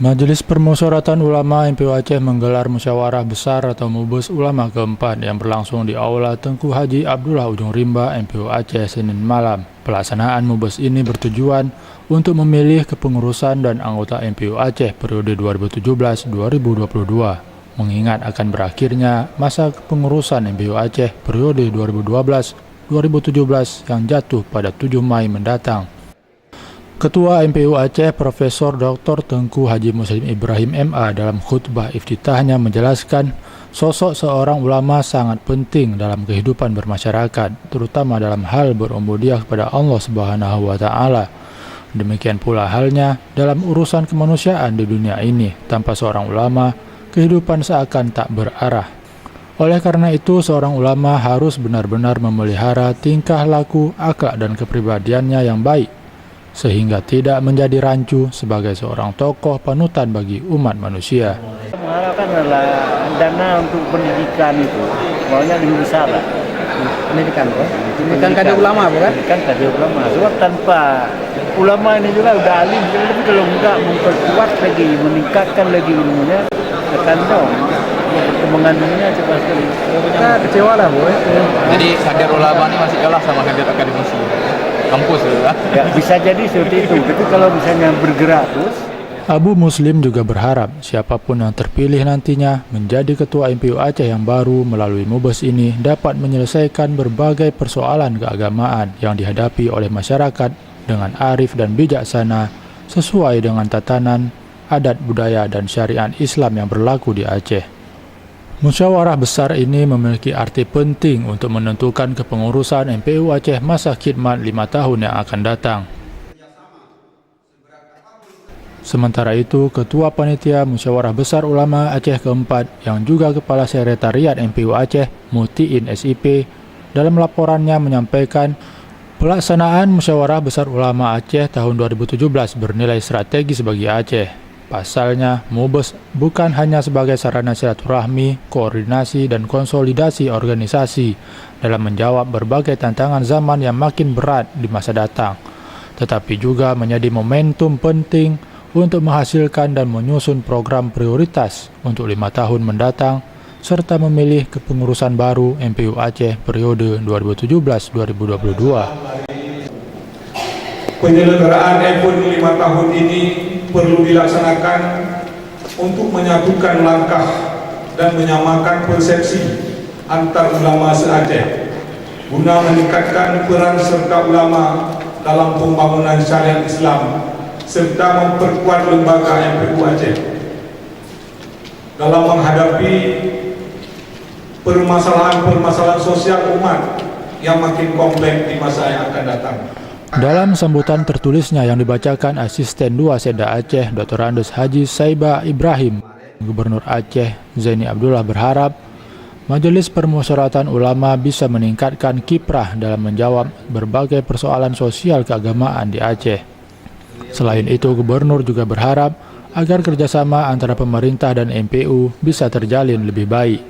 Majelis Permusyawaratan Ulama MPU Aceh menggelar musyawarah besar atau Mubes Ulama keempat yang berlangsung di Aula Tengku Haji Abdullah Ujung Rimba MPU Aceh Senin malam. Pelaksanaan Mubes ini bertujuan untuk memilih kepengurusan dan anggota MPU Aceh periode 2017-2022, mengingat akan berakhirnya masa kepengurusan MPU Aceh periode 2012-2017 yang jatuh pada 7 Mei mendatang. Ketua MPU Aceh Profesor Dr. Tengku Haji Muslim Ibrahim MA dalam khutbah iftitahnya menjelaskan sosok seorang ulama sangat penting dalam kehidupan bermasyarakat, terutama dalam hal berubudiyah kepada Allah Subhanahu wa Ta'ala. Demikian pula halnya dalam urusan kemanusiaan di dunia ini. Tanpa seorang ulama, kehidupan seakan tak berarah. Oleh karena itu, seorang ulama harus benar-benar memelihara tingkah laku, akhlak dan kepribadiannya yang baik, sehingga tidak menjadi rancu sebagai seorang tokoh panutan bagi umat manusia. Mengharapkan adalah dana untuk pendidikan itu maunya lebih besar lah. Pendidikan kader ulama bukan? Pendidikan kader ulama. Sebab tanpa ulama ini juga udah alim, tapi kalau enggak memperkuat lagi, meningkatkan lagi ilmunya, akan dong perkembangan dunia cepat sekali. Kita kecewa lah, Bu. Jadi kader ulama ini masih kalah sama kader akademisi kampus ya, bisa jadi seperti itu. Tapi kalau misalnya bergerak terus. Abu Muslim juga berharap siapapun yang terpilih nantinya menjadi ketua MPU Aceh yang baru melalui Mubes ini dapat menyelesaikan berbagai persoalan keagamaan yang dihadapi oleh masyarakat dengan arif dan bijaksana sesuai dengan tatanan, adat, budaya, dan syariat Islam yang berlaku di Aceh. Musyawarah besar ini memiliki arti penting untuk menentukan kepengurusan MPU Aceh masa khidmat 5 tahun yang akan datang. Sementara itu, Ketua Panitia Musyawarah Besar Ulama Aceh keempat yang juga Kepala Sekretariat MPU Aceh, Mutiin SIP, dalam laporannya menyampaikan pelaksanaan Musyawarah Besar Ulama Aceh tahun 2017 bernilai strategis bagi Aceh. Pasalnya, Mubes bukan hanya sebagai sarana silaturahmi, koordinasi, dan konsolidasi organisasi dalam menjawab berbagai tantangan zaman yang makin berat di masa datang, tetapi juga menjadi momentum penting untuk menghasilkan dan menyusun program prioritas untuk 5 tahun mendatang, serta memilih kepengurusan baru MPU Aceh periode 2017-2022. Penyelenggaraan MPU 5 tahun ini perlu dilaksanakan untuk menyatukan langkah dan menyamakan persepsi antar ulama se-Aceh guna meningkatkan peran serta ulama dalam pembangunan syariat Islam serta memperkuat lembaga MPU Aceh dalam menghadapi permasalahan-permasalahan sosial umat yang makin kompleks di masa yang akan datang. Dalam sambutan tertulisnya yang dibacakan Asisten 2 Seda Aceh Dr. Andes Haji Saiba Ibrahim, Gubernur Aceh Zaini Abdullah berharap Majelis Permusyawaratan Ulama bisa meningkatkan kiprah dalam menjawab berbagai persoalan sosial keagamaan di Aceh. Selain itu, Gubernur juga berharap agar kerjasama antara pemerintah dan MPU bisa terjalin lebih baik.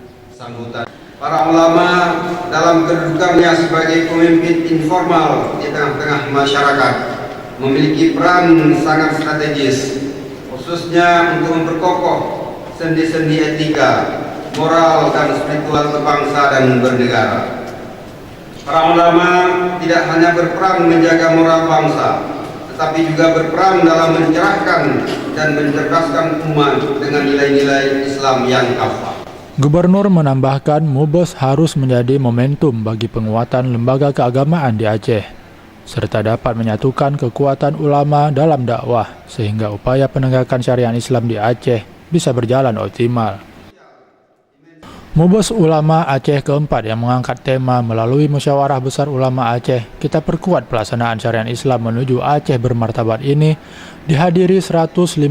Para ulama dalam kedudukannya sebagai pemimpin informal di tengah-tengah masyarakat memiliki peran sangat strategis, khususnya untuk memperkokoh sendi-sendi etika, moral, dan spiritual berbangsa dan bernegara. Para ulama tidak hanya berperan menjaga moral bangsa, tetapi juga berperan dalam mencerahkan dan mencerdaskan umat dengan nilai-nilai Islam yang kafah. Gubernur menambahkan Mubes harus menjadi momentum bagi penguatan lembaga keagamaan di Aceh, serta dapat menyatukan kekuatan ulama dalam dakwah sehingga upaya penegakan syariat Islam di Aceh bisa berjalan optimal. Mubes Ulama Aceh keempat yang mengangkat tema melalui Musyawarah Besar Ulama Aceh, kita perkuat pelaksanaan syariat Islam menuju Aceh bermartabat ini dihadiri 155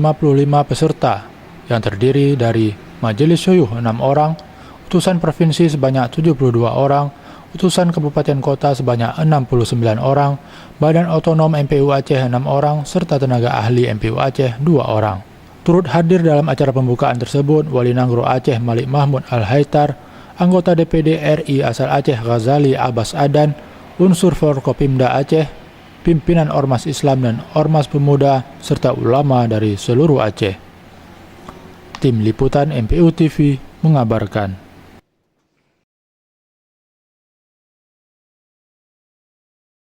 peserta yang terdiri dari Majelis Syuyuh 6 orang, utusan provinsi sebanyak 72 orang, utusan kabupaten kota sebanyak 69 orang, Badan Otonom MPU Aceh 6 orang, serta tenaga ahli MPU Aceh 2 orang. Turut hadir dalam acara pembukaan tersebut Wali Nanggro Aceh Malik Mahmud Al-Haitar, anggota DPD RI asal Aceh Ghazali Abbas Adan, unsur Forkopimda Aceh, pimpinan Ormas Islam dan Ormas Pemuda, serta ulama dari seluruh Aceh. Tim Liputan MPU TV mengabarkan.